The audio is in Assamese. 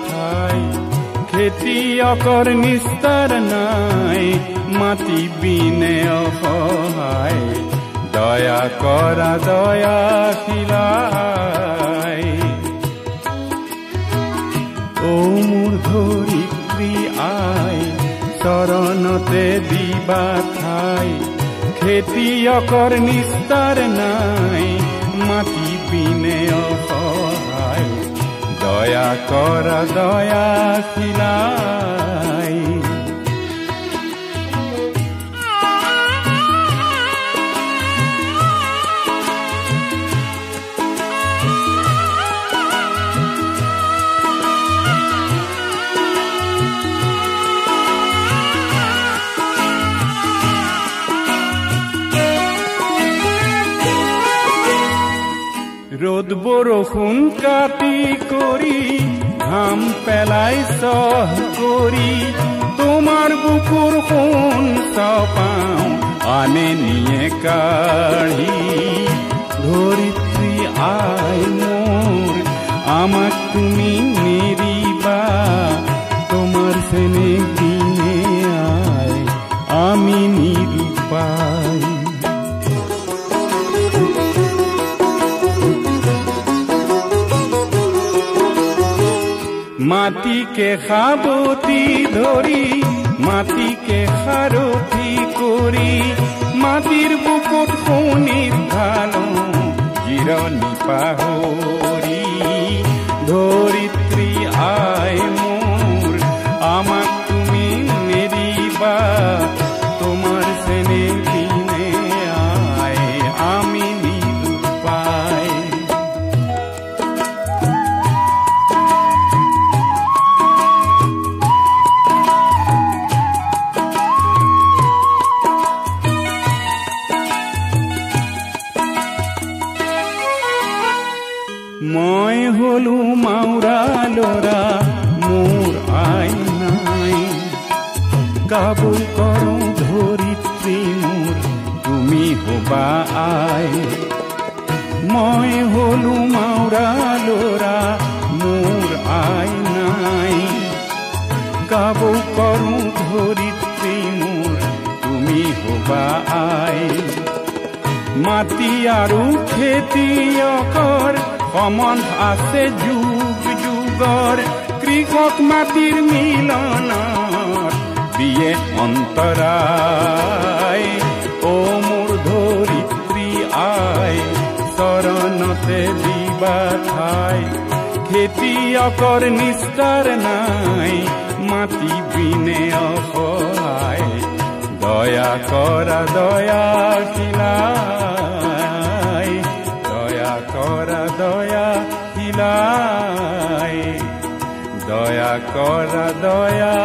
ঠাই খেতিয়কৰ নিস্তাৰ নাই মাটি বিনে অসহায় দয়া কৰা দয়াশীলাই ও মোৰ ধৰিত্ৰী আই চৰণতে দিবা ঠাই খেতিয়কৰ নিস্তাৰ নাই মাটি বিনে অসহায় দয়া কৰা দয়াশীলাই ৰ'দ বৰষুণ কাটি কৰি ঘাম পেলাই সহ কৰি তোমাৰ বুকুৰ সোণ চাপাওঁ আনে নিয়ে কাঢ়ি ধৰিত্ৰী আই মোৰ আমাক তুমি নেৰিবা তোমাৰ চেনেহ দিনে আই আমি নিৰূপাই মাটিকে সাবতি ধৰি মাটিকে সাৰথি কৰি মাটিৰ বুকুত শুনি ঢালো জিৰণি পাহৰি ধৰিত্ৰী আই মোৰ আমাক তুমি নেৰিবা তোমাৰ চেনেহ দিনে আই আমি নিৰূপাই মই হলো মাউৰা লৰা মোৰ আই নাই কাবুল কৰো ধৰিত্ৰী মোৰ তুমি হবা আই মই হলো মাউৰা লৰা মোৰ আই নাই কাবুল কৰো ধৰিত্ৰী মোৰ তুমি হবা আই মাটি আৰু খেতিয়কৰ সম্বন্ধ আছে যুগ যুগৰ কৃষক মাটিৰ মিলনত দিয়ে অন্তৰায় ও মোৰ ধৰিত্ৰী আই চৰণতে দিবা ঠাই খেতিয়কৰ নিস্তাৰ নাই মাটি বিনে অসহায় দয়া কৰা দয়াশীলাই দয়া কৰা দয়াশীলাই দয়া কৰা দয়া